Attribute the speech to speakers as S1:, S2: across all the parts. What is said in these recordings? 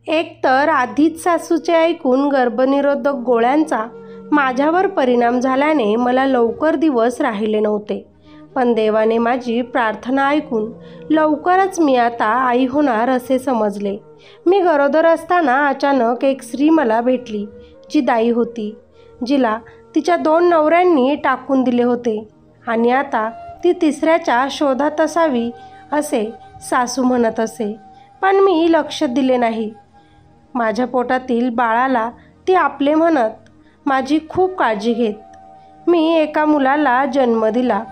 S1: एकतर आधीच सासूचे ऐकून गर्भनिरोधक गोळ्यांचा माझ्यावर परिणाम झाल्याने मला लवकर दिवस राहिले नव्हते. पण देवाने माझी प्रार्थना ऐकून लवकरच मी आता आई होणार असे समजले. मी गरोदर असताना अचानक एक स्त्री मला भेटली, जी दाई होती, जिला तिच्या 2 नवऱ्यांनी टाकून दिले होते आणि आता ती तिसऱ्याच्या शोधात असावी असे सासू म्हणत असे. पण मी लक्ष दिले नाही. माझ्या पोटातील बाळाला ती आपले म्हणत माझी खूप काळजी घेत. मी एका मुलाला जन्म दिला.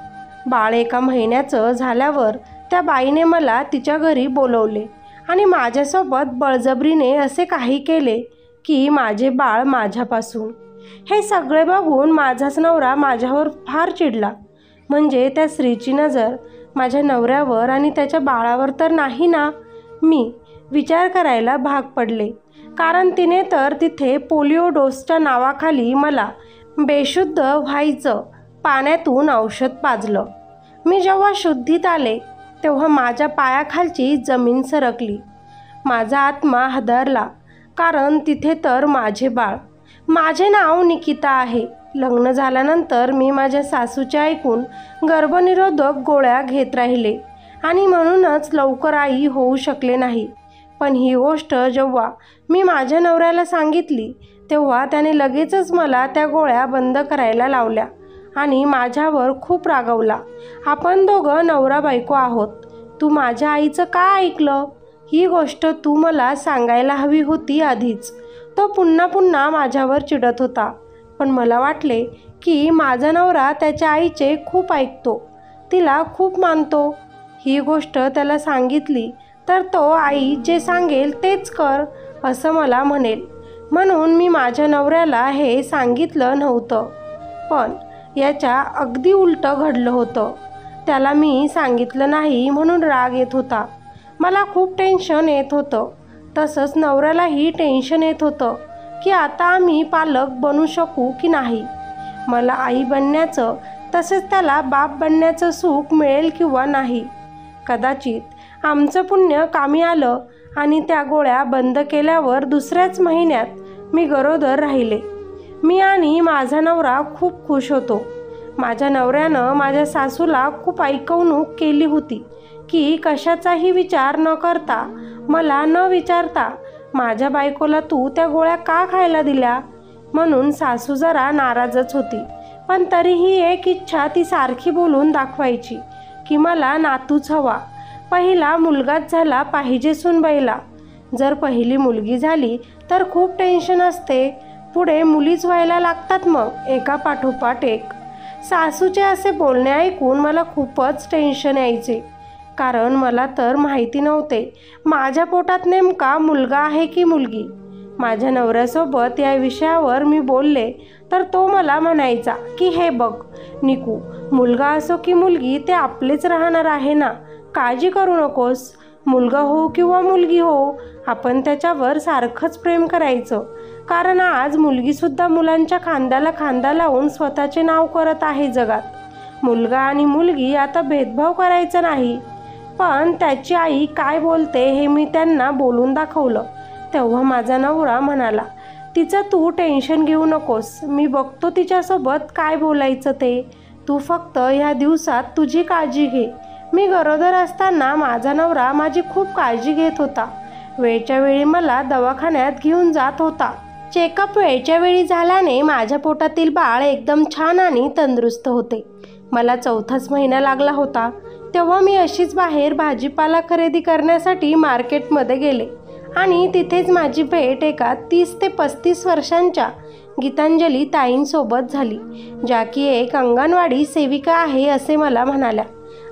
S1: बाळ 1 महिन्याचं झाल्यावर त्या बाईने मला तिच्या घरी बोलवले आणि माझ्यासोबत बळजबरीने असे काही केले की माझे बाळ माझ्यापासून. हे सगळे बघून माझाच नवरा माझ्यावर फार चिडला. म्हणजे त्या स्त्रीची नजर माझ्या नवऱ्यावर आणि त्याच्या बाळावर तर नाही ना. मी विचार करायला भाग पडले, कारण तिने तर तिथे पोलिओ डोसच्या नावाखाली मला बेशुद्ध व्हायचं पाण्यातून औषध पाजलं. मी जेव्हा शुद्धीत आले तेव्हा माझ्या पायाखालची जमीन सरकली. माझा आत्मा हादरला, कारण तिथे तर माझे बाळ. माझे नाव निकिता आहे. लग्न झाल्यानंतर मी माझ्या सासूचे ऐकून गर्भनिरोधक गोळ्या घेत राहिले आणि म्हणूनच लवकर आई होऊ शकले नाही. पण ही गोष्ट जेव्हा मी माझ्या नवऱ्याला सांगितली तेव्हा त्याने लगेचच मला त्या गोळ्या बंद करायला लावल्या आणि माझ्यावर खूप रागावला. आपण दोघं नवरा बायको आहोत. तू माझ्या आईचं का ऐकलं? ही गोष्ट तू मला सांगायला हवी होती आधीच. तो पुन्हा पुन्हा माझ्यावर चिडत होता. पण मला वाटले की माझा नवरा त्याच्या आईचे खूप ऐकतो, तिला खूप मानतो. ही गोष्ट त्याला सांगितली तर तो आई जे सांगेल तेच कर असं मला म्हणेल. म्हणून मी माझ्या नवऱ्याला हे सांगितलं नव्हतं. पण याच्या अगदी उलटं घडलं होतं. त्याला मी सांगितलं नाही म्हणून राग येत होता. मला खूप टेन्शन येत होतं. तसंच नवऱ्यालाही टेन्शन येत होतं की आता आम्ही पालक बनू शकू की नाही. मला आई बनण्याचं तसेच त्याला बाप बनण्याचं सुख मिळेल किंवा नाही. कदाचित आमचं पुण्य कामी आलं आणि त्या गोळ्या बंद केल्यावर दुसऱ्याच महिन्यात मी गरोदर राहिले. मी आणि माझा नवरा खूप खुश होतो. माझ्या नवऱ्यानं माझ्या सासूला खूप ऐकवणूक केली होती की कशाचाही विचार न करता, मला न विचारता माझ्या बायकोला तू त्या गोळ्या का खायला दिल्या. म्हणून सासू जरा नाराजच होती. पण तरीही एक इच्छा ती सारखी बोलून दाखवायची की मला नातूच हवा. पहिला मुलगाच झाला पाहिजे सुनबाईला. जर पहिली मुलगी झाली तर खूप टेन्शन असते. पुढे मुलीच व्हायला लागतात मग एका पाठोपाठ एक. सासूचे असे बोलणे ऐकून मला खूपच टेन्शन यायचे, कारण मला तर माहिती नव्हते माझ्या पोटात नेमका मुलगा आहे की मुलगी. माझ्या नवऱ्यासोबत या विषयावर मी बोलले तर तो मला म्हणायचा की हे बघ निकू, मुलगा असो की मुलगी ते आपलेच राहणार आहे ना, काळजी करू नकोस. मुलगा हो किंवा मुलगी हो, आपण त्याच्यावर सारखंच प्रेम करायचं. कारण आज मुलगीसुद्धा मुलांच्या खांद्याला खांदा लावून स्वतःचे नाव करत आहे जगात. मुलगा आणि मुलगी आता भेदभाव करायचा नाही. पण त्याची आई काय बोलते हे मी त्यांना बोलून दाखवलं. तेव्हा माझा नवरा म्हणाला, तिचं तू टेन्शन घेऊ नकोस, मी बघतो तिच्यासोबत काय बोलायचं ते. तू फक्त ह्या दिवसात तुझी काळजी घे. मी गरोदर असताना माझा नवरा माझी खूप काळजी घेत होता. वेळच्या वेळी मला दवाखान्यात घेऊन जात होता. चेकअप वेळच्या वेळी झाल्याने माझ्या पोटातील बाळ एकदम छान आणि तंदुरुस्त होते. मला 4थाच महिना लागला होता. तेव्हा मी अशीच बाहेर भाजीपाला खरेदी करण्यासाठी मार्केटमध्ये गेले आणि तिथेच माझी भेट एका 30 ते 35 वर्षांच्या गीतांजली ताईंसोबत झाली, ज्या की एक अंगणवाडी सेविका आहे असे मला म्हणाल्या.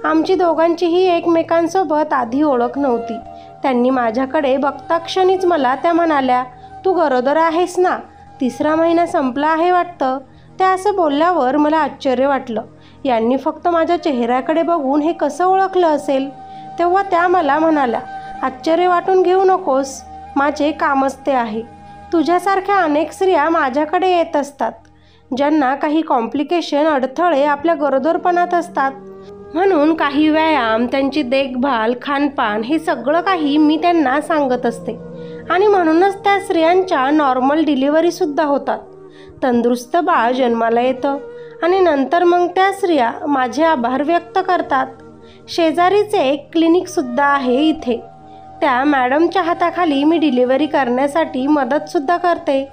S1: आमची दोघांचीही एकमेकांसोबत आधी ओळख नव्हती. त्यांनी माझ्याकडे बघताक्षणीच मला त्या म्हणाल्या, तू गरोदर आहेस ना, 3रा महिना संपला आहे वाटतं. त्या असं बोलल्यावर मला आश्चर्य वाटलं. यांनी फक्त माझ्या चेहऱ्याकडे बघून हे कसं ओळखलं असेल. तेव्हा त्या मला म्हणाल्या, आश्चर्य वाटून घेऊ नकोस, माझे कामच ते आहे. तुझ्यासारख्या अनेक स्त्रिया माझ्याकडे येत असतात, ज्यांना काही कॉम्प्लिकेशन अडथळे आपल्या गरोदरपणात असतात. म्हणून काही व्यायाम, त्यांची देखभाल, खानपान हे सगळं काही मी त्यांना सांगत असते आणि म्हणूनच त्या स्त्रियांच्या नॉर्मल डिलिव्हरीसुद्धा होतात. तंदुरुस्त बाळ जन्माला येतं आणि नंतर मग त्या स्त्रिया माझे आभार व्यक्त करतात. शेजारीच एक क्लिनिकसुद्धा आहे इथे. त्या मॅडमच्या हाताखाली मी डिलिव्हरी करण्यासाठी मदतसुद्धा करते.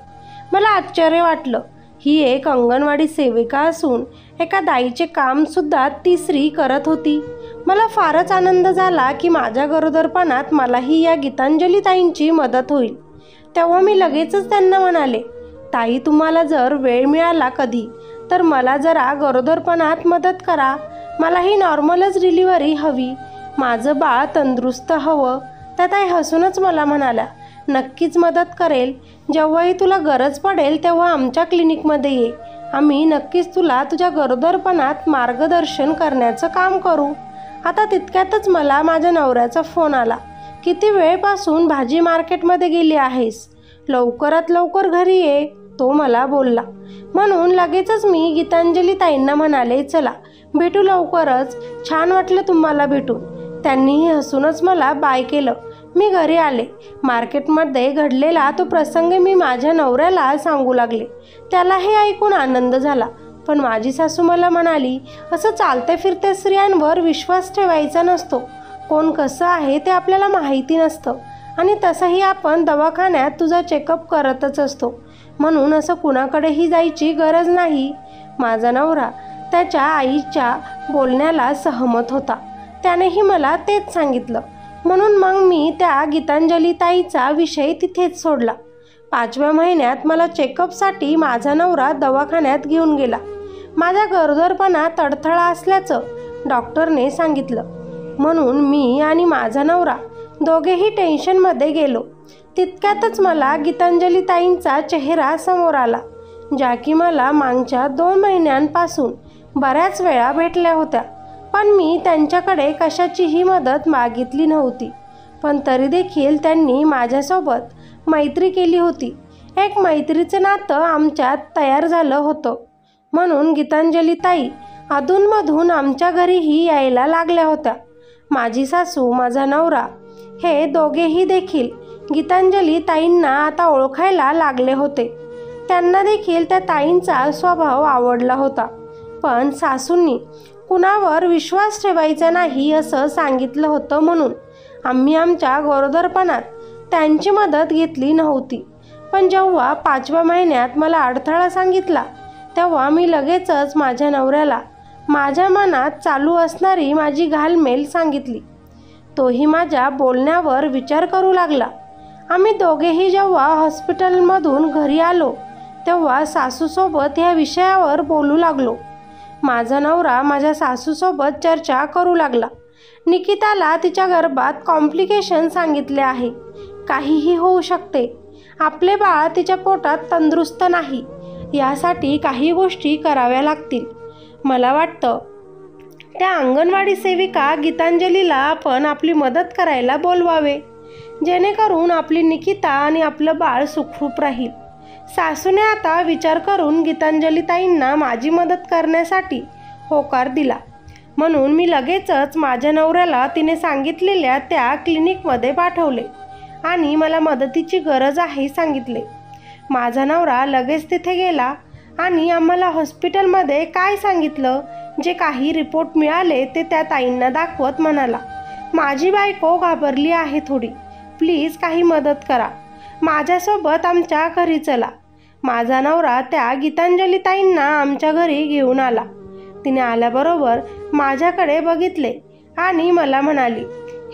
S1: मला आश्चर्य वाटलं. ही एक अंगणवाडी सेविका असून एका दाईचे कामसुद्धा ती स्त्री करत होती. मला फारच आनंद झाला की माझ्या गरोदरपणात मलाही या गीतांजली ताईंची मदत होईल. तेव्हा मी लगेचच त्यांना म्हणाले, ताई, तुम्हाला जर वेळ मिळाला कधी तर मला जरा गरोदरपणात मदत करा. मलाही नॉर्मलच डिलिव्हरी हवी. माझं बाळ तंदुरुस्त हवं. त्या ताई हसूनच मला म्हणाल्या, नक्कीच मदत करेल. जेव्हाही तुला गरज पडेल तेव्हा आमच्या क्लिनिकमध्ये ये. आम्ही नक्कीच तुला तुझ्या गरोदरपणात मार्गदर्शन करण्याचं काम करू. आता तितक्यातच मला माझ्या नवऱ्याचा फोन आला. किती वेळपासून भाजी मार्केटमध्ये गेली आहेस? लवकरात लवकर घरी ये, तो मला बोलला. म्हणून लगेचच मी गीतांजली ताईंना म्हणाले, चला भेटू लवकरच. छान वाटलं तुम्हाला भेटून. त्यांनीही हसूनच मला बाय केलं. मी घरी आले. मार्केटमध्ये घडलेला तो प्रसंग मी माझ्या नवऱ्याला सांगू लागले. त्याला हे ऐकून आनंद झाला. पण माझी सासू मला म्हणाली, असं चालते फिरते स्त्रियांवर विश्वास ठेवायचा नसतो. कोण कसं आहे ते आपल्याला माहिती नसतं आणि तसंही आपण दवाखान्यात तुझा चेकअप करतच असतो. म्हणून असं कुणाकडेही जायची गरज नाही. माझा नवरा त्याच्या आईच्या बोलण्याला सहमत होता. त्यानेही मला तेच सांगितलं. म्हणून मग मी त्या गीतांजली ताईचा विषय तिथेच सोडला. 5व्या महिन्यात मला चेकअपसाठी माझा नवरा दवाखान्यात घेऊन गेला. माझ्या गरोदरपणात अडथळा असल्याचं डॉक्टरने सांगितलं. म्हणून मी आणि माझा नवरा दोघेही टेन्शनमध्ये गेलो. तितक्यातच मला गीतांजली ताईंचा चेहरा समोर आला, ज्या की मला मागच्या 2 महिन्यांपासून बऱ्याच वेळा भेटल्या होत्या. पण मी त्यांच्याकडे कशाचीही मदत मागितली नव्हती. पण तरी देखील त्यांनी माझ्यासोबत मैत्री केली होती. एक मैत्रीचं नातं आमच्यात तयार झालं होतं. म्हणून गीतांजली ताई अधूनमधून आमच्या घरीही यायला लागल्या होत्या. माझी सासू, माझा नवरा हे दोघेही देखील गीतांजली ताईंना आता ओळखायला लागले होते. त्यांना देखील त्या ताईंचा स्वभाव आवडला होता. पण सासूंनी कुणावर विश्वास ठेवायचा नाही असं सांगितलं होतं. म्हणून आम्ही आमच्या गरोदरपणात त्यांची मदत घेतली नव्हती. पण जेव्हा 5व्या महिन्यात मला अडथळा सांगितला तेव्हा मी लगेचच माझ्या नवऱ्याला माझ्या मनात चालू असणारी माझी घालमेल सांगितली. तोही माझ्या बोलण्यावर विचार करू लागला. आम्ही दोघेही जेव्हा हॉस्पिटलमधून घरी आलो तेव्हा सासूसोबत ह्या विषयावर बोलू लागलो. माझा नवरा माझ्या सासूसोबत चर्चा करू लागला. निकिताला तिच्या गर्भात कॉम्प्लिकेशन सांगितले आहे. काहीही होऊ शकते. आपले बाळ तिच्या पोटात तंदुरुस्त नाही. यासाठी काही गोष्टी कराव्या लागतील. मला वाटतं त्या अंगणवाडी सेविका गीतांजलीला आपण आपली मदत करायला बोलवावे, जेणेकरून आपली निकिता आणि आपलं बाळ सुखरूप राहील. सासूने आता विचार करून गीतांजली ताईंना माझी मदत करण्यासाठी होकार दिला. म्हणून मी लगेचच माझ्या नवऱ्याला तिने सांगितलेल्या त्या क्लिनिकमध्ये पाठवले आणि मला मदतीची गरज आहे सांगितले. माझा नवरा लगेच तिथे गेला आणि आम्हाला हॉस्पिटलमध्ये काय सांगितलं, जे काही रिपोर्ट मिळाले ते त्या ताईंना दाखवत म्हणाला, माझी बायको घाबरली आहे थोडी. प्लीज काही मदत करा. माझ्यासोबत आमच्या घरी चला. माझा नवरा त्या गीतांजली ताईंना आमच्या घरी घेऊन आला. तिने आल्याबरोबर माझ्याकडे बघितले आणि मला म्हणाली,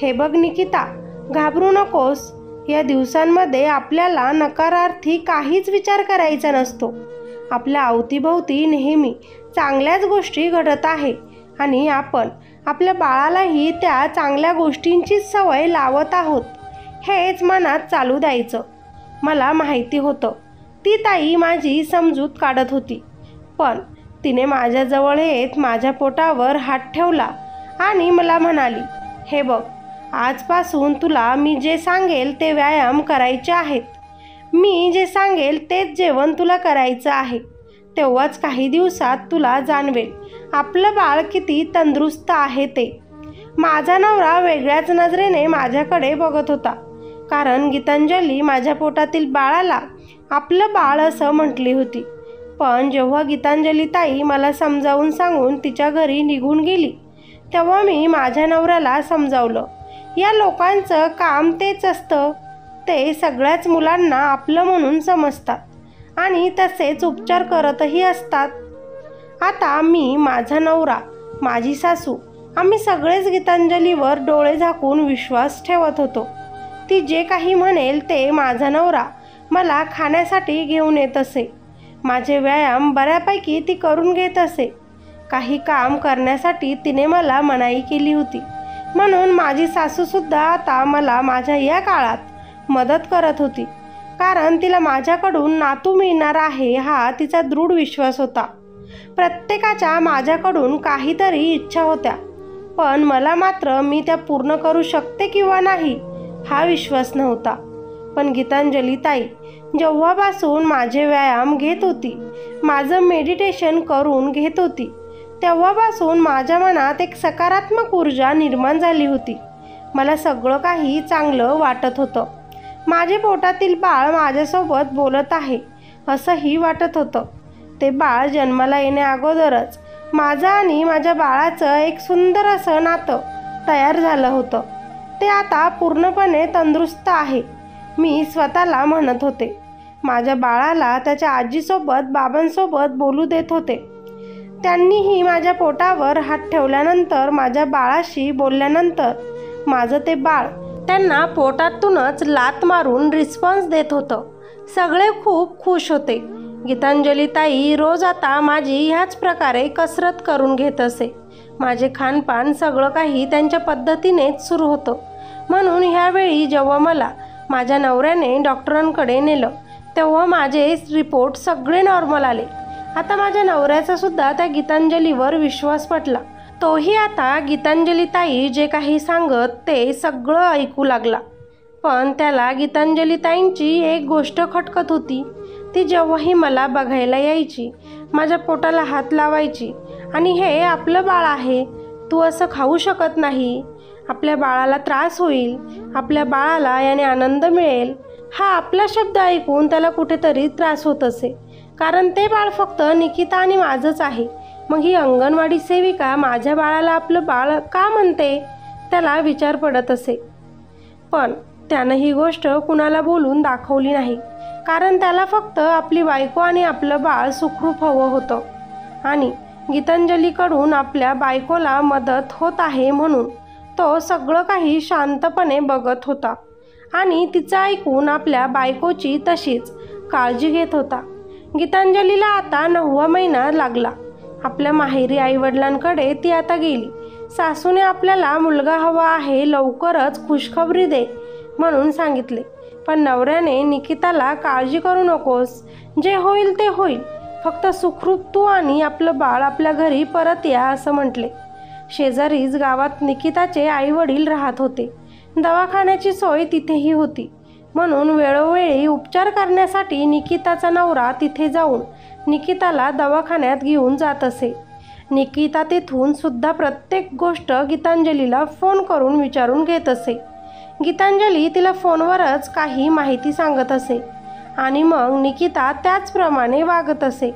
S1: हे बघ निकिता, घाबरू नकोस. या दिवसांमध्ये आपल्याला नकारार्थी काहीच विचार करायचा नसतो. आपल्या अवतीभोवती नेहमी चांगल्याच गोष्टी घडत आहे आणि आपण आपल्या बाळालाही त्या चांगल्या गोष्टींचीच सवय लावत आहोत, हेच मनात चालू द्यायचं. मला माहिती होतं ती ताई माझी समजूत काढत होती. पण तिने माझ्याजवळ येत माझ्या पोटावर हात ठेवला आणि मला म्हणाली, हे बघ, आजपासून तुला मी जे सांगेल ते व्यायाम करायचे आहेत. मी जे सांगेल तेच जेवण तुला करायचं आहे. तेव्हाच काही दिवसात तुला जाणवेल आपलं बाळ किती तंदुरुस्त आहे ते. माझा नवरा वेगळ्याच नजरेने माझ्याकडे बघत होता. कारण गीतांजली माझ्या पोटातील बाळाला आपलं बाळ असं म्हटली होती. पण जेव्हा गीतांजली ताई मला समजावून सांगून तिच्या घरी निघून गेली, तेव्हा मी माझ्या नवऱ्याला समजावलं, या लोकांचं काम तेच असतं. ते सगळ्याच मुलांना आपलं म्हणून समजतात आणि तसेच उपचार करतही असतात. आता मी, माझा नवरा, माझी सासू, आम्ही सगळेच गीतांजलीवर डोळे झाकून विश्वास ठेवत होतो. ती जे काही म्हणेल ते माझा नवरा मला खाण्यासाठी घेऊन येत असे. माझे व्यायाम बऱ्यापैकी ती करून घेत असे. काही काम करण्यासाठी तिने मला मनाई केली होती, म्हणून माझी सासूसुद्धा आता मला माझ्या या काळात मदत करत होती. कारण तिला माझ्याकडून नातू मिळणार आहे हा तिचा दृढ विश्वास होता. प्रत्येकाच्या माझ्याकडून काहीतरी इच्छा होत्या, पण मला मात्र मी त्या पूर्ण करू शकते किंवा नाही हा विश्वास नव्हता. पण गीतांजली ताई जेव्हापासून माझे व्यायाम घेत होती, माझं मेडिटेशन करून घेत होती, तेव्हापासून माझ्या मनात एक सकारात्मक ऊर्जा निर्माण झाली होती. मला सगळं काही चांगलं वाटत होतं. माझे पोटातील बाळ माझ्यासोबत बोलत आहे असंही वाटत होतं. ते बाळ जन्माला येण्या अगोदरच माझं आणि माझ्या बाळाचं एक सुंदर असं नातं तयार झालं होतं. ते आता पूर्णपणे तंदुरुस्त आहे, मी स्वतःला म्हणत होते. माझ्या बाळाला त्याच्या आजीसोबत, बाबांसोबत बोलू देत होते. त्यांनीही माझ्या पोटावर हात ठेवल्यानंतर, माझ्या बाळाशी बोलल्यानंतर माझं ते बाळ त्यांना पोटातूनच लात मारून रिस्पॉन्स देत होतं. सगळे खूप खुश होते. गीतांजली ताई रोज आता माझी ह्याच प्रकारे कसरत करून घेत असे. माझे खानपान सगळं काही त्यांच्या पद्धतीनेच सुरू होतं. म्हणून ह्यावेळी जेव्हा मला माझ्या नवऱ्याने डॉक्टरांकडे नेलं, तेव्हा माझे रिपोर्ट सगळे नॉर्मल आले. आता माझ्या नवऱ्याचा सुद्धा त्या गीतांजलीवर विश्वास पटला. तोही आता गीतांजली ताई जे काही सांगत ते सगळं ऐकू लागला. पण त्याला गीतांजली ताईंची एक गोष्ट खटकत होती. ती जेव्हाही मला बघायला यायची, माझ्या पोटाला हात लावायची आणि हे आपलं बाळ आहे, तू असं खाऊ शकत नाही, आपल्या बाळाला त्रास होईल, आपल्या बाळाला याने आनंद मिळेल, हा आपला शब्द ऐकून त्याला कुठेतरी त्रास होत असे. कारण ते बाळ फक्त निकिता आणि माझंच आहे. मग ही अंगणवाडी सेविका माझ्या बाळाला आपलं बाळ का म्हणते, त्याला विचार पडत असे. पण त्यानं ही गोष्ट कुणाला बोलून दाखवली नाही. कारण त्याला फक्त आपली बायको आणि आपलं बाळ सुखरूप हवं होतं आणि गीतांजलीकडून आपल्या बायकोला मदत होत आहे म्हणून तो सगळं काही शांतपणे बघत होता आणि तिचं ऐकून आपल्या बायकोची तशीच काळजी घेत होता. गीतांजलीला आता 9वा महिना लागला. आपल्या माहेरी आईवडिलांकडे ती आता गेली. सासूने आपल्याला मुलगा हवा आहे, लवकरच खुशखबरी दे म्हणून सांगितले. पण नवऱ्याने निकिताला काळजी करू नकोस, जे होईल ते होईल, फक्त सुखरूप तू आणि आपलं बाळ आपल्या घरी परत या असं म्हटले. शेजारीच गावात निकिताचे आईवडील राहत होते. दवाखान्याची सोय तिथेही होती. म्हणून वेळोवेळी उपचार करण्यासाठी निकिताचा नवरा तिथे जाऊन निकिताला दवाखान्यात घेऊन जात असे. निकिता तिथून सुद्धा प्रत्येक गोष्ट गीतांजलीला फोन करून विचारून घेत असे. गीतांजली तिला फोनवरच काही माहिती सांगत असे आणि मग निकिता त्याचप्रमाणे वागत असे.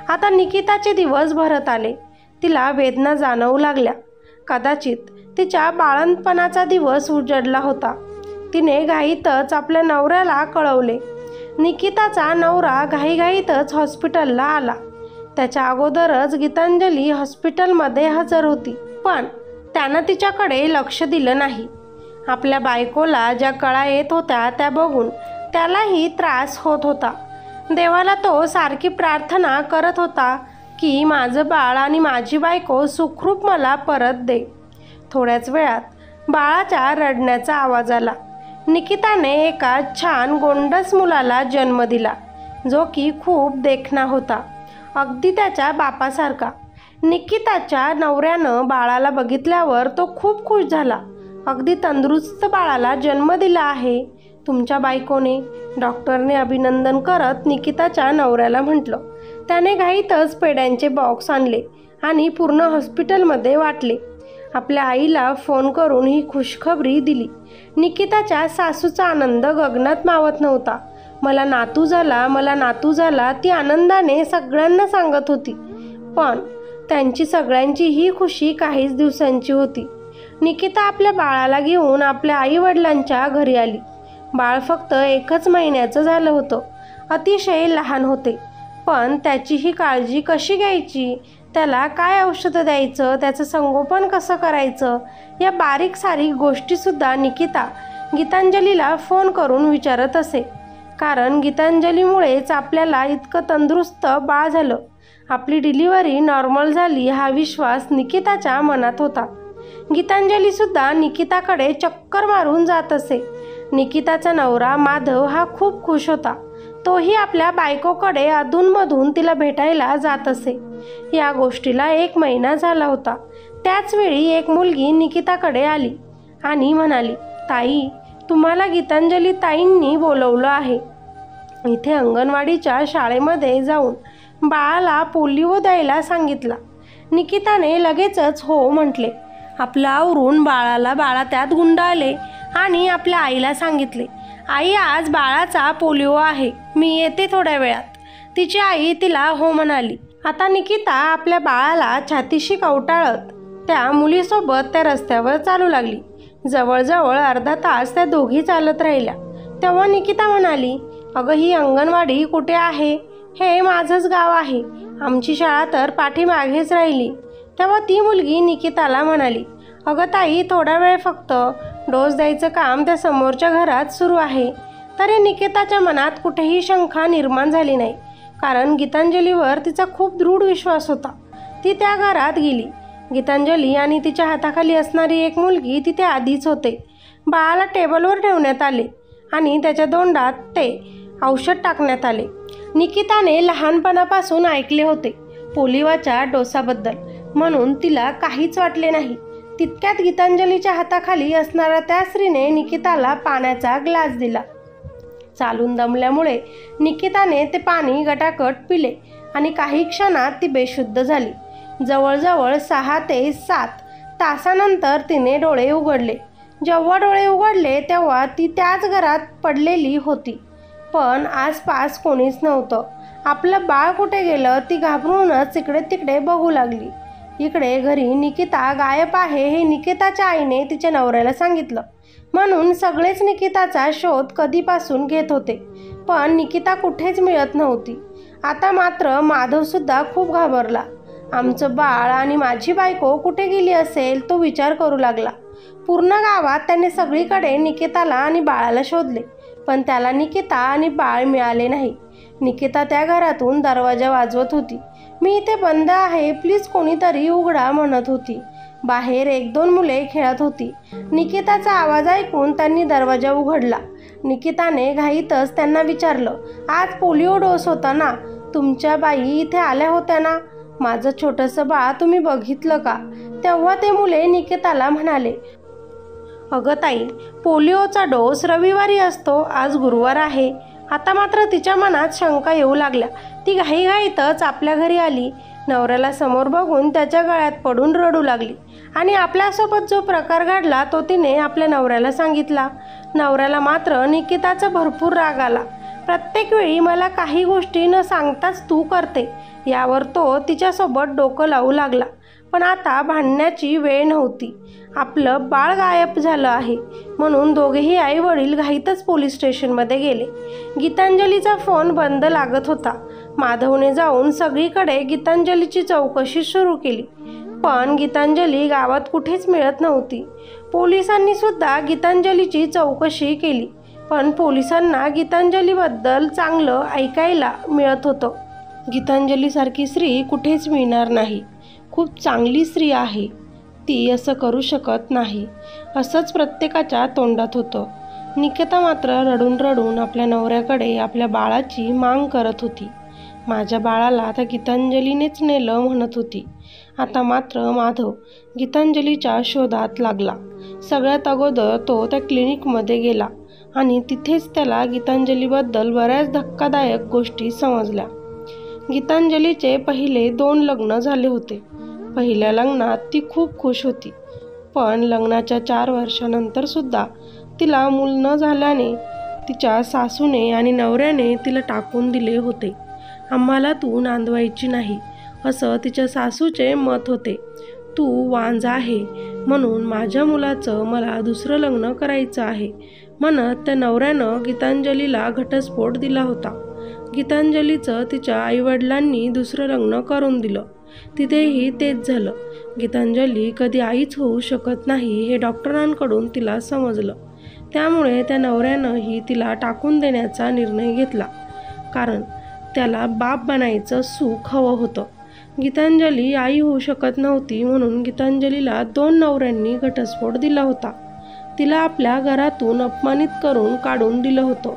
S1: आता निकिताचे दिवस भरत आले. तिला वेदना जाणवू लागल्या. कदाचित तिच्या बाळंतपणाचा दिवस उजडला होता. तिने घाईतच आपल्या नवऱ्याला कळवले. निकिताचा नवरा घाईघाईतच हॉस्पिटलला आला. त्याच्या अगोदरच गीतांजली हॉस्पिटलमध्ये हजर होती, पण त्यानं तिच्याकडे लक्ष दिलं नाही. आपल्या बायकोला ज्या कळा येत होत्या त्या बघून त्यालाही त्रास होत होता. देवाला तो सारखी प्रार्थना करत होता की माझं बाळ आणि माझी बायको सुखरूप मला परत दे. थोड्याच वेळात बाळाच्या रडण्याचा आवाज आला. निकिताने एका छान गोंडस मुलाला जन्म दिला, जो की खूप देखणा होता, अगदी त्याच्या बापासारखा. निकिताच्या नवऱ्यानं बाळाला बघितल्यावर तो खूप खुश झाला. अगदी तंदुरुस्त बाळाला जन्म दिला आहे तुमच्या बायकोने, डॉक्टरने अभिनंदन करत निकिताच्या नवऱ्याला म्हटलं. त्याने घाईतच पेड्यांचे बॉक्स आणले आणि पूर्ण हॉस्पिटलमध्ये वाटले आपल्या आईला फोन करून ही खुशखबरी दिली. निकिताच्या सासूचा आनंद गगनात मावत नव्हता. मला नातू झाला, मला नातू झाला, ती आनंदाने सगळ्यांना सांगत होती. पण त्यांची सगळ्यांची ही खुशी काहीच दिवसांची होती. निकिता आपल्या बाळाला घेऊन आपल्या आईवडिलांच्या घरी आली. बाळ फक्त 1 महिन्याचं झालं होतं. अतिशय लहान होते. पण त्याची ही काळजी कशी घ्यायची, त्याला काय औषधं द्यायचं, त्याचं संगोपन कसं करायचं, या बारीक सारीक गोष्टीसुद्धा निकिता गीतांजलीला फोन करून विचारत असे. कारण गीतांजलीमुळेच आपल्याला इतकं तंदुरुस्त बाळ झालं, आपली डिलिव्हरी नॉर्मल झाली, हा विश्वास निकिताच्या मनात होता. गीतांजलीसुद्धा निकिताकडे चक्कर मारून जात असे. निकिताचा नवरा माधव हा खूप खुश होता. तोही आपल्या बायकोकडे अधूनमधून तिला भेटायला जात असे. या गोष्टीला 1 महिना झाला होता. त्याचवेळी एक मुलगी निकिताकडे आली आणि म्हणाली, ताई, तुम्हाला गीतांजली ताईंनी बोलवलं आहे. इथे अंगणवाडीच्या शाळेमध्ये जाऊन बाळाला पोलिओ द्यायला सांगितला. निकिताने लगेचच हो म्हटले. आपलं आवरून बाळा त्यात गुंडाळले आणि आपल्या आईला सांगितले, आई, आज बाळाचा पोलिओ आहे, मी येते थोड्या वेळात. तिची आई तिला हो म्हणाली. आता निकिता आपल्या बाळाला छातीशी कवटाळत त्या मुलीसोबत त्या रस्त्यावर चालू लागली. जवळजवळ अर्धा तास त्या दोघी चालत राहिल्या. तेव्हा निकिता म्हणाली, अगं, ही अंगणवाडी कुठे आहे? हे माझंच गाव आहे. आमची शाळा तर पाठीमागेच राहिली. तेव्हा ती मुलगी निकिताला म्हणाली, अगं ताई, थोडा वेळ फक्त, डोस द्यायचं काम त्या समोरच्या घरात सुरू आहे. तरी निकिताच्या मनात कुठेही शंका निर्माण झाली नाही. कारण गीतांजलीवर तिचा खूप दृढ विश्वास होता. ती त्या घरात गेली. गीतांजली आणि तिच्या हाताखाली असणारी एक मुलगी तिथे आधीच होते. बाळाला टेबलवर ठेवण्यात आले आणि त्याच्या तोंडात ते औषध टाकण्यात आले. निकिताने लहानपणापासून ऐकले होते पोलिओच्या डोसाबद्दल, म्हणून तिला काहीच वाटले नाही. तितक्यात गीतांजलीच्या हाताखाली असणाऱ्या त्या स्त्रीने निकिताला पाण्याचा ग्लास दिला. चालून दमल्यामुळे निकिताने ते पाणी गटागट पिले आणि काही क्षणात ती बेशुद्ध झाली. जवळजवळ 6 ते 7 तासानंतर तिने डोळे उघडले. जेव्हा डोळे उघडले तेव्हा ती त्याच घरात पडलेली होती. पण आसपास कोणीच नव्हतं. आपलं बाळ कुठे गेलं, ती घाबरूनच इकडे तिकडे बघू लागली. इकडे घरी निकिता गायब आहे हे निकिताच्या आईने तिच्या नवऱ्याला सांगितलं. म्हणून सगळेच निकिताचा शोध कधीपासून घेत होते. पण निकिता कुठेच मिळत नव्हती. आता मात्र माधवसुद्धा खूप घाबरला. आमचं बाळ आणि माझी बायको कुठे गेली असेल, तो विचार करू लागला. पूर्ण गावात त्याने सगळीकडे निकिताला आणि बाळाला शोधले, पण त्याला निकिता आणि बाळ मिळाले नाही. निकिता त्या घरातून दरवाजा वाजवत होती. मी इथे बंद आहे, प्लीज कोणीतरी उघडा म्हणत होती. बाहेर 1-2 मुले खेळत होती. निकिताचा आवाज ऐकून त्यांनी दरवाजा उघडला. निकिताने घाईतच त्यांना विचारलं, आज पोलिओ डोस होता ना, तुमच्या बाई इथे आल्या होत्या ना, माझं छोटंसं बाळ तुम्ही बघितलं का? तेव्हा ते मुले निकिताला म्हणाले, अगं ताई, पोलिओचा डोस रविवारी असतो, आज गुरुवार आहे. आता मात्र तिच्या मनात शंका येऊ लागल्या. ती घाईघाईतच आपल्या घरी आली. नवऱ्याला समोर बघून त्याच्या गळ्यात पडून रडू लागली आणि आपल्यासोबत जो प्रकार घडला तो तिने आपल्या नवऱ्याला सांगितला. नवऱ्याला मात्र निकिताचा भरपूर राग आला. प्रत्येक वेळी मला काही गोष्टी न सांगताच तू करते, यावर तो तिच्यासोबत डोकं लावू लागला. पण आता भांडण्याची वेळ नव्हती. आपलं बाळ गायब झालं आहे म्हणून दोघेही आई वडील घाईतच पोलीस स्टेशनमध्ये गेले. गीतांजलीचा फोन बंद लागत होता. माधवने जाऊन सगळीकडे गीतांजलीची चौकशी सुरू केली, पण गीतांजली गावात कुठेच मिळत नव्हती. पोलिसांनी सुद्धा गीतांजलीची चौकशी केली, पण पोलिसांना गीतांजलीबद्दल चांगलं ऐकायला मिळत होतं. गीतांजलीसारखी स्त्री कुठेच मिळणार नाही, खूप चांगली स्त्री आहे, ती असं करू शकत नाही, असंच प्रत्येकाच्या तोंडात होतं. निकिता मात्र रडून रडून आपल्या नवऱ्याकडे आपल्या बाळाची माग करत होती. माझ्या बाळाला आता गीतांजलीनेच नेलं म्हणत होती. आता मात्र माधव गीतांजलीच्या शोधात लागला. सगळ्यात अगोदर तो त्या क्लिनिकमध्ये गेला आणि तिथेच त्याला गीतांजलीबद्दल बऱ्याच धक्कादायक गोष्टी समजल्या. गीतांजलीचे पहिले 2 लग्न झाले होते. पहिल्या लग्नात ती खूप खुश होती. पण लग्नाच्या 4 वर्षानंतर सुद्धा तिला मूल न झाल्याने तिच्या सासूने आणि नवऱ्याने तिला टाकून दिले होते. आम्हाला तू नांदवायची नाही असं तिच्या सासूचे मत होते. तू वांझ आहे म्हणून माझ्या मुलाचं मला दुसरं लग्न करायचं आहे म्हणत त्या नवऱ्यानं गीतांजलीला घटस्फोट दिला होता. गीतांजलीचं तिच्या आईवडिलांनी दुसरं लग्न करून दिलं. तिथेही तेच झालं. गीतांजली कधी आईच होऊ शकत नाही हे डॉक्टरांकडून तिला समजलं. त्यामुळे त्या नवऱ्यानंही तिला टाकून देण्याचा निर्णय घेतला, कारण त्याला बाप बनायचं सुख हवं होतं. गीतांजली आई होऊ शकत नव्हती म्हणून गीतांजलीला 2 नवऱ्यांनी घटस्फोट दिला होता. तिला आपल्या घरातून अपमानित करून काढून दिलं होतं.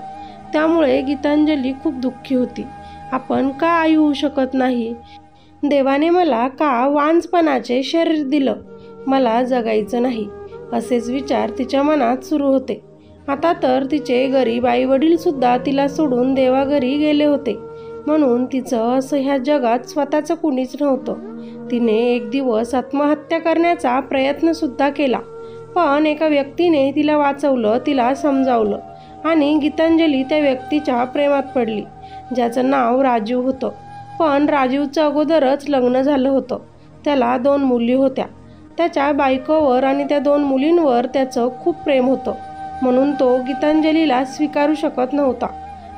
S1: त्यामुळे गीतांजली खूप दुःखी होती. आपण का आई होऊ शकत नाही? देवाने मला का वांझपणाचे शरीर दिलं? मला जगायचं नाही असेच विचार तिच्या मनात सुरू होते. आता तर तिचे गरीब आई वडील सुद्धा तिला सोडून देवाघरी गेले होते म्हणून तिचं असं ह्या जगात स्वतःचं कुणीच नव्हतं. तिने एक दिवस आत्महत्या करण्याचा प्रयत्न सुद्धा केला, पण एका व्यक्तीने तिला वाचवलं, तिला समजावलं आणि गीतांजली त्या व्यक्तीच्या प्रेमात पडली, ज्याचं नाव राजीव होतं. पण राजीवचं अगोदरच लग्न झालं होतं. त्याला 2 मुली होत्या. त्याच्या बायकोवर आणि त्या 2 मुलींवर त्याचं खूप प्रेम होतं म्हणून तो गीतांजलीला स्वीकारू शकत नव्हता.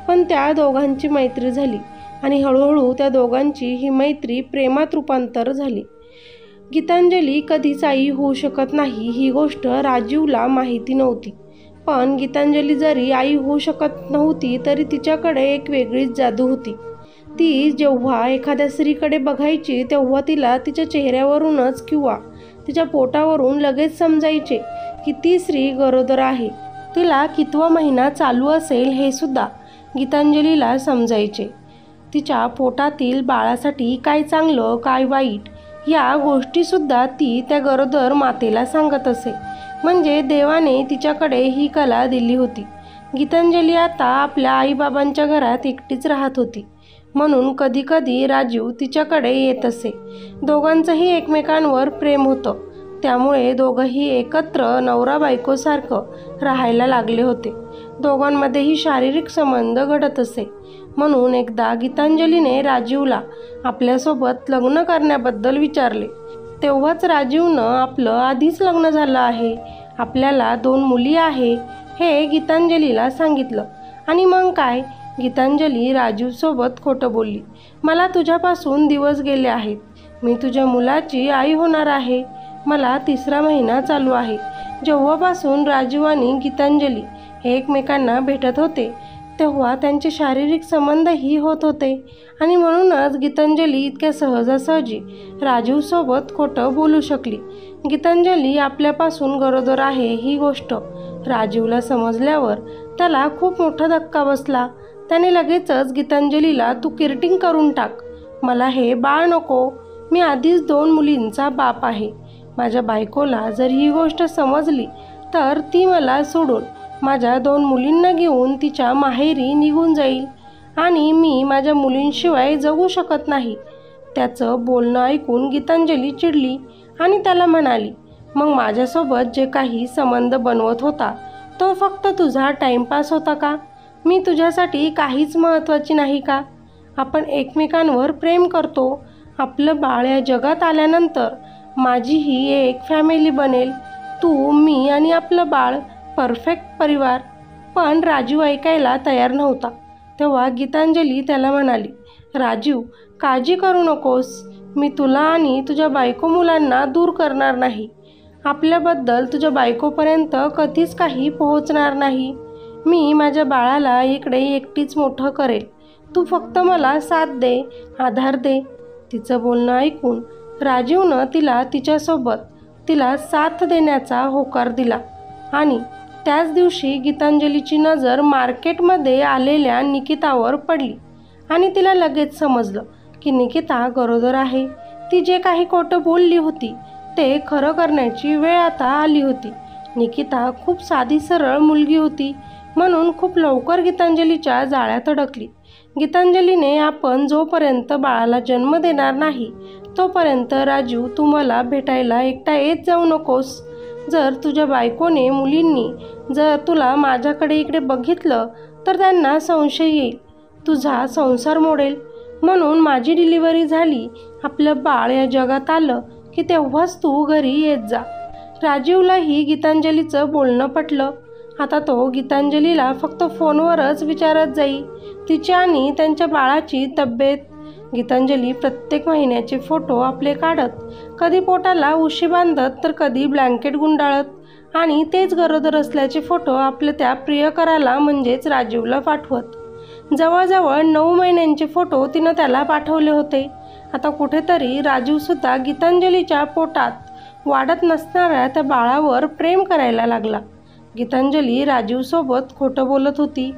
S1: पण त्या दोघांची मैत्री झाली आणि हळूहळू त्या दोघांची ही मैत्री प्रेमात रूपांतर झाली. गीतांजली कधीच आई होऊ शकत नाही ही गोष्ट राजीवला माहिती नव्हती. पण गीतांजली जरी आई होऊ शकत नव्हती तरी तिच्याकडे एक वेगळीच जादू होती. ती जेव्हा एखाद्या स्त्रीकडे बघायची तेव्हा तिला तिच्या चेहऱ्यावरूनच किंवा तिच्या पोटावरून लगेच समजायचे की ती स्त्री गरोदर आहे. तिला कितवा महिना चालू असेल हे सुद्धा गीतांजलीला समजायचे. तिच्या पोटातील बाळासाठी काय चांगलं काय वाईट या गोष्टीसुद्धा ती त्या गरोदर मातेला सांगत असे. म्हणजे देवाने तिच्याकडे ही कला दिली होती. गीतांजली आता आपल्या आईबाबांच्या घरात एकटीच राहत होती म्हणून कधीकधी राजीव तिच्याकडे येत असे. दोघांचंही एकमेकांवर प्रेम होतं. त्यामुळे दोघंही एकत्र नवरा बायकोसारखं राहायला लागले होते. दोघांमध्येही शारीरिक संबंध घडत असे. म्हणून एकदा गीतांजलीने राजीवला आपल्यासोबत लग्न करण्याबद्दल विचारले. तेव्हाच राजीवनं आपलं आधीच लग्न झालं आहे, आपल्याला 2 मुली आहे हे गीतांजलीला सांगितलं. आणि मग काय? गीतांजली राजीवसोबत खोटं बोलली. मला तुझ्यापासून दिवस गेले आहेत. मी तुझ्या मुलाची आई होणार आहे. मला 3रा महिना चालू आहे. जेव्हापासून राजीव आणि गीतांजली हे एकमेकांना भेटत होते तेव्हा त्यांचे शारीरिक संबंधही होत होते आणि म्हणूनच गीतांजली इतक्या सहजासहजी राजीवसोबत खोटं बोलू शकली. गीतांजली आपल्यापासून गरोदर आहे ही गोष्ट राजीवला समजल्यावर त्याला खूप मोठा धक्का बसला. त्याने लगेचच गीतांजलीला तू किरटिंग करून टाक. मला हे बाळ नको. मी आधीच 2 मुलींचा बाप आहे. माझ्या बायकोला जर ही गोष्ट समजली तर ती मला सोडून माझ्या 2 मुलींना घेऊन तिच्या माहेरी निघून जाईल आणि मी माझ्या मुलींशिवाय जगू शकत नाही. त्याचं बोलणं ऐकून गीतांजली चिडली आणि त्याला म्हणाली, मग माझ्यासोबत जे काही संबंध बनवत होता तो फक्त तुझा टाइमपास होता का? मी तुझ्यासाठी काहीच महत्त्वाची नाही का? आपण एकमेकांवर प्रेम करतो. आपलं बाळ या जगात आल्यानंतर माझीही एक फॅमिली बनेल. तू, मी आणि आपलं बाळ, परफेक्ट परिवार. पण राजीव ऐकायला तयार नव्हता. तेव्हा गीतांजली त्याला म्हणाली, राजीव, काळजी करू नकोस. मी तुला आणि तुझ्या बायको मुलांना दूर करणार नाही. आपल्याबद्दल तुझ्या बायकोपर्यंत कधीच काही पोहोचणार नाही. मी माझ्या बाळाला इकडे एकटीच मोठं करेल. तू फक्त मला साथ दे, आधार दे. तिचं बोलणं ऐकून राजीवनं तिला साथ देण्याचा होकार दिला. आणि त्याच दिवशी गीतांजलीची नजर मार्केटमध्ये आलेल्या निकितावर पडली आणि तिला लगेच समजलं की निकिता गरोदर आहे. ती जे काही खोटं बोलली होती ते खरं करण्याची वेळ आता आली होती. निकिता खूप साधी सरळ मुलगी होती म्हणून खूप लवकर गीतांजलीच्या जाळ्यात अडकली. गीतांजलीने आपण जोपर्यंत बाळाला जन्म देणार नाही तोपर्यंत राजीव तू मला भेटायला एकटा येत जाऊ नकोस. जर तुझ्या बायकोने मुलींनी जर तुला माझ्याकडे इकडे बघितलं तर त्यांना संशय येईल, तुझा संसार मोडेल. म्हणून माझी डिलिव्हरी झाली, आपलं बाळ या जगात आलं की तेव्हाच तू घरी येत जा. राजीवलाही गीतांजलीचं बोलणं पटलं. आता तो गीतांजलीला फक्त फोनवरच विचारत जाई तिची आणि त्यांच्या बाळाची तब्येत. गीतांजली प्रत्येक महिन्याचे फोटो आपले काढत, कधी पोटाला उशी बांधत तर कधी ब्लँकेट गुंडाळत, आणि तेच गरोदर असल्याचे फोटो आपल्या त्या प्रियकराला म्हणजेच राजीवला पाठवत. जवळजवळ 9 महिन्यांचे फोटो तिनं त्याला पाठवले होते. आता कुठेतरी राजीवसुद्धा गीतांजलीच्या पोटात वाढत नसणाऱ्या त्या बाळावर प्रेम करायला लागला. गीतांजली राजीवसोबत खोटं बोलत होती.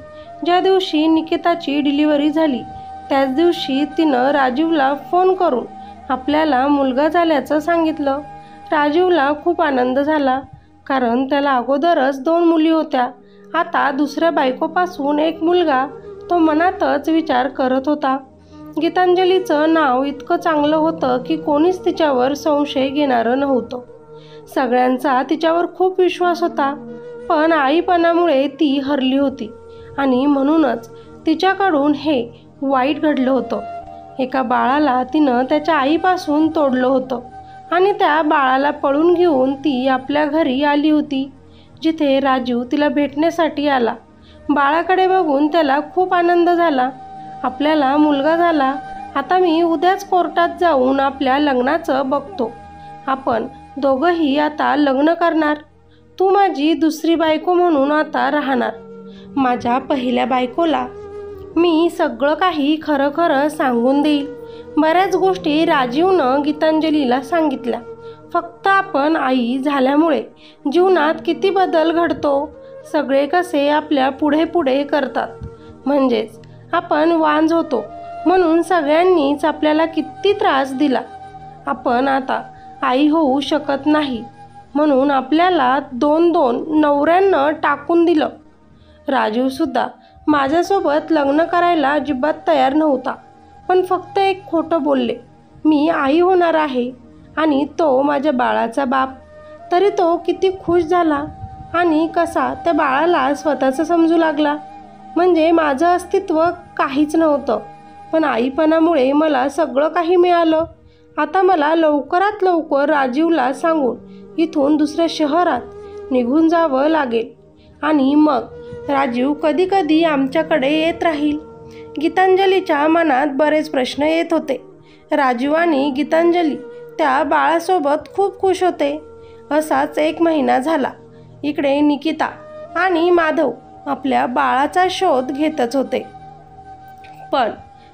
S1: ज्या दिवशी निकिताची डिलिव्हरी झाली त्याच दिवशी तिनं राजीवला फोन करून आपल्याला मुलगा झाल्याचं सांगितलं. राजीवला खूप आनंद झाला, कारण त्याला अगोदरच 2 मुली होत्या. आता दुसऱ्या बायकोपासून एक मुलगा. तो मनातच विचार करत होता. गीतांजलीचं नाव इतकं चांगलं होतं की कोणीच तिच्यावर संशय घेणारं नव्हतं. सगळ्यांचा तिच्यावर खूप विश्वास होता, पण आईपणामुळे ती हरली होती आणि म्हणूनच तिच्याकडून हे वाईट घडलं होतं. एका बाळाला तिनं त्याच्या आईपासून तोडलं होतं आणि त्या बाळाला पळून घेऊन ती आपल्या घरी आली होती, जिथे राजीव तिला भेटण्यासाठी आला. बाळाकडे बघून त्याला खूप आनंद झाला. आपल्याला मुलगा झाला. आता मी उद्याच कोर्टात जाऊन आपल्या लग्नाचं बघतो. आपण दोघंही आता लग्न करणार. तू माझी दुसरी बायको म्हणून आता राहणार. माझ्या पहिल्या बायकोला मी सगळं काही खरं खरं सांगून देईल. बऱ्याच गोष्टी राजीवनं गीतांजलीला सांगितल्या. फक्त आपण आई झाल्यामुळे जीवनात किती बदल घडतो. सगळे कसे आपल्या पुढे पुढे करतात, म्हणजेच आपण वांज होतो म्हणून सगळ्यांनीच आपल्याला किती त्रास दिला. आपण आता आई होऊ शकत नाही म्हणून आपल्याला 2 नवऱ्यांना टाकून दिलं. राजीवसुद्धा माझ्यासोबत लग्न करायला अजिबात तयार नव्हता, पण फक्त एक खोटं बोलले, मी आई होणार आहे आणि तो माझ्या बाळाचा बाप. तरी तो किती खुश झाला आणि कसा त्या बाळाला स्वतःचं समजू लागला. म्हणजे माझं अस्तित्व काहीच नव्हतं, पण आईपणामुळे मला सगळं काही मिळालं. आता मला लवकरात लवकर राजीवला सांगून इथून दुसऱ्या शहरात निघून जावं लागेल आणि मग राजीव कधी कधी आमच्याकडे येत राहील. गीतांजलीच्या मनात बरेच प्रश्न येत होते. राजीव आणि गीतांजली त्या बाळासोबत खूप खुश होते. असाच 1 महिना झाला. इकडे निकिता आणि माधव आपल्या बाळाचा शोध घेतच होते, पण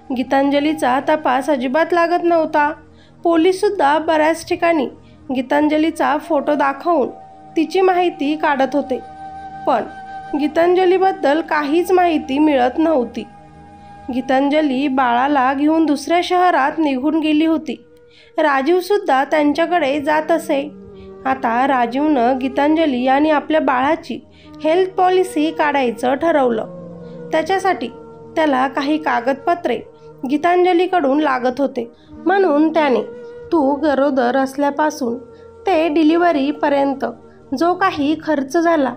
S1: गीतांजलीचा तपास अजिबात लागत नव्हता. पोलीससुद्धा बऱ्याच ठिकाणी गीतांजलीचा फोटो दाखवून तिची माहिती काढत होते, पण गीतांजलीबद्दल काहीच माहिती मिळत नव्हती. गीतांजली बाळाला घेऊन दुसऱ्या शहरात निघून गेली होती. राजीवसुद्धा त्यांच्याकडे जात असे. आता राजीवनं गीतांजली आणि आपल्या बाळाची हेल्थ पॉलिसी काढायचं ठरवलं. त्याच्यासाठी त्याला काही कागदपत्रे गीतांजलीकडून लागत होते. म्हणून त्याने तू गरोदर असल्यापासून ते डिलिव्हरीपर्यंत जो काही खर्च झाला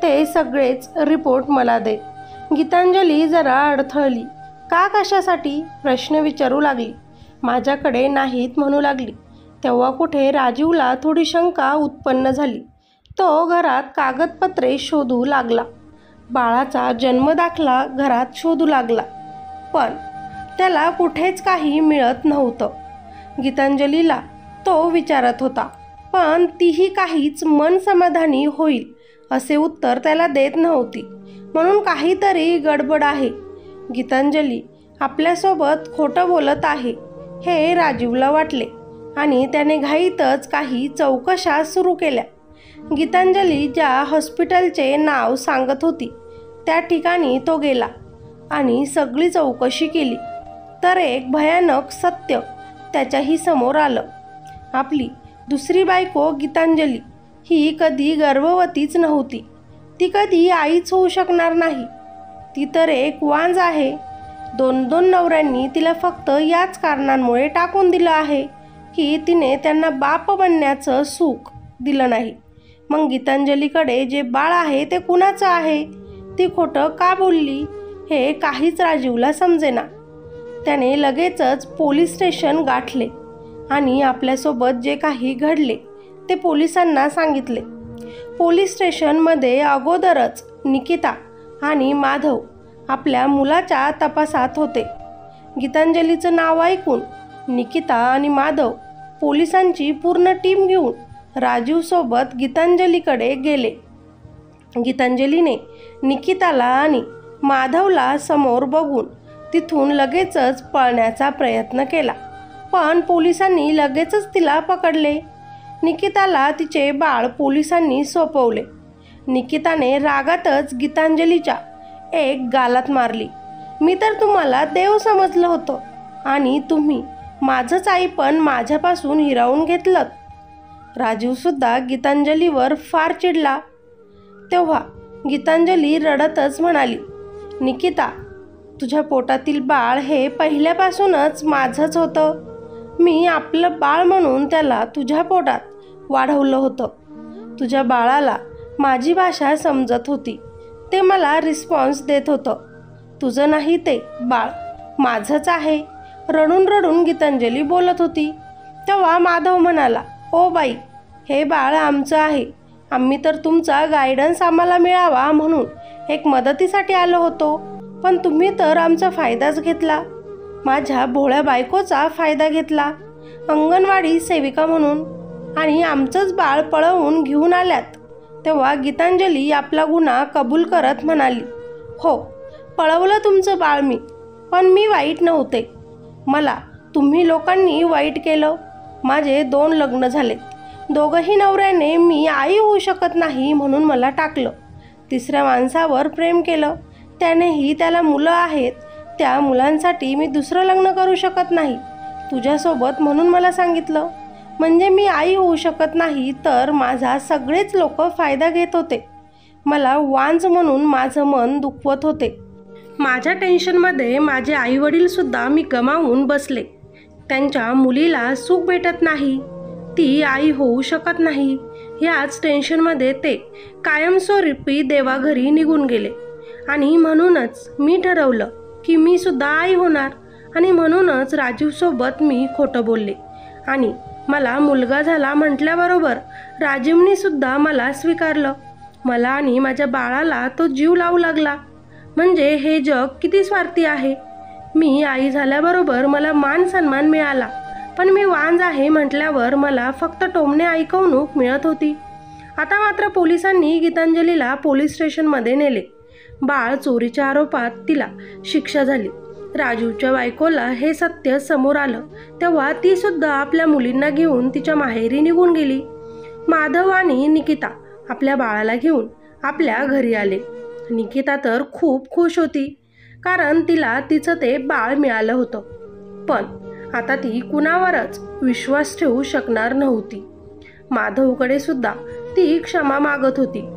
S1: ते सगळेच रिपोर्ट मला दे. गीतांजली जरा अडथळली. का कशासाठी प्रश्न विचारू लागली. माझ्याकडे नाहीत म्हणू लागली. तेव्हा कुठे राजीवला थोडी शंका उत्पन्न झाली. तो घरात कागदपत्रे शोधू लागला. बाळाचा जन्मदाखला घरात शोधू लागला, पण त्याला कुठेच काही मिळत नव्हतं. गीतांजलीला तो विचारत होता, पण तीही काहीच मन समाधानी होईल असे उत्तर त्याला देत नव्हती. म्हणून काहीतरी गडबड आहे. गीतांजली आपल्यासोबत खोटं बोलत आहे हे राजीवला वाटले आणि त्याने घाईतच काही चौकशा सुरू केल्या. गीतांजली ज्या हॉस्पिटलचे नाव सांगत होती त्या ठिकाणी तो गेला आणि सगळी चौकशी केली. तर एक भयानक सत्य त्याच्याही समोर आलं. आपली दुसरी बायको गीतांजली ही कधी गर्भवतीच नव्हती. ती कधी आईच होऊ शकणार नाही. ती तर एक वांज आहे. 2 नवऱ्यांनी तिला फक्त याच कारणांमुळे टाकून दिलं आहे की तिने त्यांना बाप बनण्याचं सुख दिलं नाही. मग गीतांजलीकडे जे बाळ आहे ते कुणाचं आहे? ती खोटं का बोलली हे काहीच राजीवला समजेना. त्याने लगेचच पोलीस स्टेशन गाठले आणि आपल्यासोबत जे काही घडले ते पोलिसांना सांगितले. पोलीस स्टेशनमध्ये अगोदरच निकिता आणि माधव आपल्या मुलाच्या तपासात होते. गीतांजलीचं नाव ऐकून निकिता आणि माधव पोलिसांची पूर्ण टीम घेऊन राजीवसोबत गीतांजलीकडे गेले. गीतांजलीने निकिताला आणि माधवला समोर बघून तिथून लगेचच पळण्याचा प्रयत्न केला, पण पोलिसांनी लगेचच तिला पकडले. निकिताला तिचे बाळ पोलिसांनी सोपवले. निकिताने रागातच गीतांजलीच्या एक गालात मारली. मी तर तुम्हाला देव समजलं होतं आणि तुम्ही माझंच आई पण माझ्यापासून हिरावून घेतलं. राजीवसुद्धा गीतांजलीवर फार चिडला. तेव्हा गीतांजली रडतच म्हणाली, निकिता, तुझ्या पोटातील बाळ हे पहिल्यापासूनच माझंच होतं. मी आपलं बाळ म्हणून त्याला तुझ्या पोटात वाढवलं होतं. तुझ्या बाळाला माझी भाषा समजत होती. ते मला रिस्पॉन्स देत होतं. तुझं नाही, ते बाळ माझंच आहे. रडून रडून गीतांजली बोलत होती. तेव्हा माधव म्हणाला, ओ बाई, हे बाळ आमचं आहे. आम्ही तर तुमचा गायडन्स आम्हाला मिळावा म्हणून एक मदतीसाठी आलो होतो, पण तुम्ही तर आमचा फायदाच घेतला. माझ्या भोळ्या बायकोचा फायदा घेतला, अंगणवाडी सेविका म्हणून, आणि आमचंच बाळ पळवून घेऊन आल्यात. तेव्हा गीतांजली आपला गुन्हा कबूल करत म्हणाली, हो, पळवलं तुमचं बाळ मी, पण मी वाईट नव्हते. मला तुम्ही लोकांनी वाईट केलं. माझे 2 लग्न झाले. दोघंही नवऱ्याने मी आई होऊ शकत नाही म्हणून मला टाकलं. 3ऱ्या माणसावर प्रेम केलं. त्यानेही त्याला मुलं आहेत. त्या मुलांसाठी मी दुसरं लग्न करू शकत नाही तुझ्यासोबत म्हणून मला सांगितलं. म्हणजे मी आई होऊ शकत नाही, तर माझा सगळेच लोक फायदा घेत होते. मला वांज म्हणून माझं मन दुखवत होते. माझ्या टेन्शनमध्ये माझे आईवडीलसुद्धा मी गमावून बसले. त्यांच्या मुलीला सुख भेटत नाही, ती आई होऊ शकत नाही, ह्याच टेन्शनमध्ये ते कायमस्वरूपी देवाघरी निघून गेले. आणि म्हणूनच मी ठरवलं की मी सुद्धा आई होणार. आणि म्हणूनच राजीवसोबत मी खोटं बोलले. आणि मला मुलगा झाला म्हटल्याबरोबर राजीवने सुद्धा मला स्वीकारलं. मला आणि माझ्या बाळाला तो जीव लावू लागला. म्हणजे हे जग किती स्वार्थी आहे. मी आई झाल्याबरोबर मला मान सन्मान मिळाला, पण मी वांज आहे म्हटल्यावर मला फक्त टोमणे ऐकवणूक मिळत होती. आता मात्र पोलिसांनी गीतांजलीला पोलीस स्टेशनमध्ये नेले. बाळ चोरीच्या आरोपात तिला शिक्षा झाली. राजीवच्या बायकोला हे सत्य समोर आलं तेव्हा ती सुद्धा आपल्या मुलींना घेऊन तिच्या माहेरी निघून गेली. माधव आणि निकिता आपल्या बाळाला घेऊन आपल्या घरी आले. निकिता तर खूप खुश होती, कारण तिला तिचं ते बाळ मिळालं होतं. पण आता ती कुणावरच विश्वास ठेवू शकणार नव्हती. माधवकडे सुद्धा ती क्षमा मागत होती.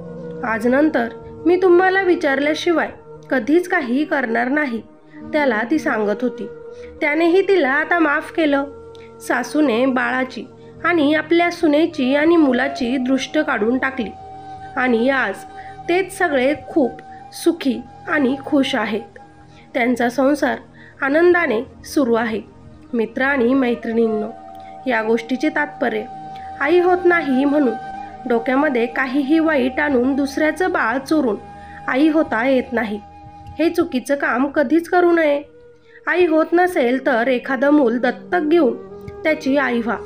S1: आजनंतर मी तुम्हाला विचारल्याशिवाय कधीच काही करणार नाही, त्याला ती सांगत होती. त्यानेही तिला आता माफ केलं. सासूने बाळाची आणि आपल्या सुनेची आणि मुलाची दृष्ट काढून टाकली. आणि आज तेच सगळे खूप सुखी आणि खुश आहेत. त्यांचा संसार आनंदाने सुरू आहे. मित्र आणि मैत्रिणींनो, या गोष्टीचे तात्पर्य आई होत नाही म्हणून डोक्यामध्ये काहीही वाईट आणून दुसऱ्याचं बाळ चोरून आई होता येत नाही. हे चुकीचं काम कधीच करू नये. आई होत नसेल तर एखादं मूल दत्तक घेऊन त्याची आई व्हा,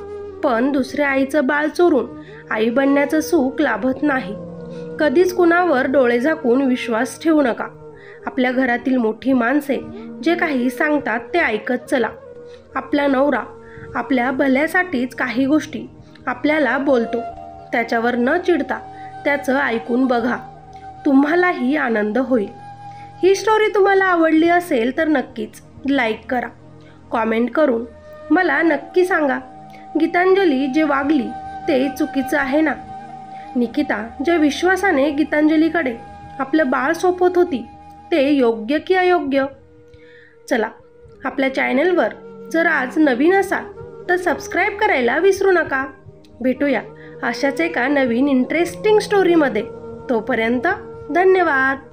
S1: पण दुसऱ्या आईचं बाळ चोरून आई बनण्याचं सुख लाभत नाही. कधीच कुणावर डोळे झाकून विश्वास ठेवू नका. आपल्या घरातील मोठी माणसे जे काही सांगतात ते ऐकत चला. आपला नवरा आपल्या भल्यासाठीच काही गोष्टी आपल्याला बोलतो, त्याच्यावर न चिडता त्याचं ऐकून बघा. तुम्हालाही आनंद होईल. ही स्टोरी तुम्हाला आवडली असेल तर नक्कीच लाईक करा. कॉमेंट करून मला नक्की सांगा, गीतांजली जे वागली ते चुकीचं आहे ना? निकिता ज्या विश्वासाने गीतांजलीकडे आपलं बाळ सोपवत होती ते योग्य की अयोग्य? चला, आपल्या चॅनलवर जर आज नवीन असाल तर सबस्क्राईब करायला विसरू नका. भेटूया अशाच एका नवीन इंटरेस्टिंग स्टोरीमध्ये. तोपर्यंत धन्यवाद.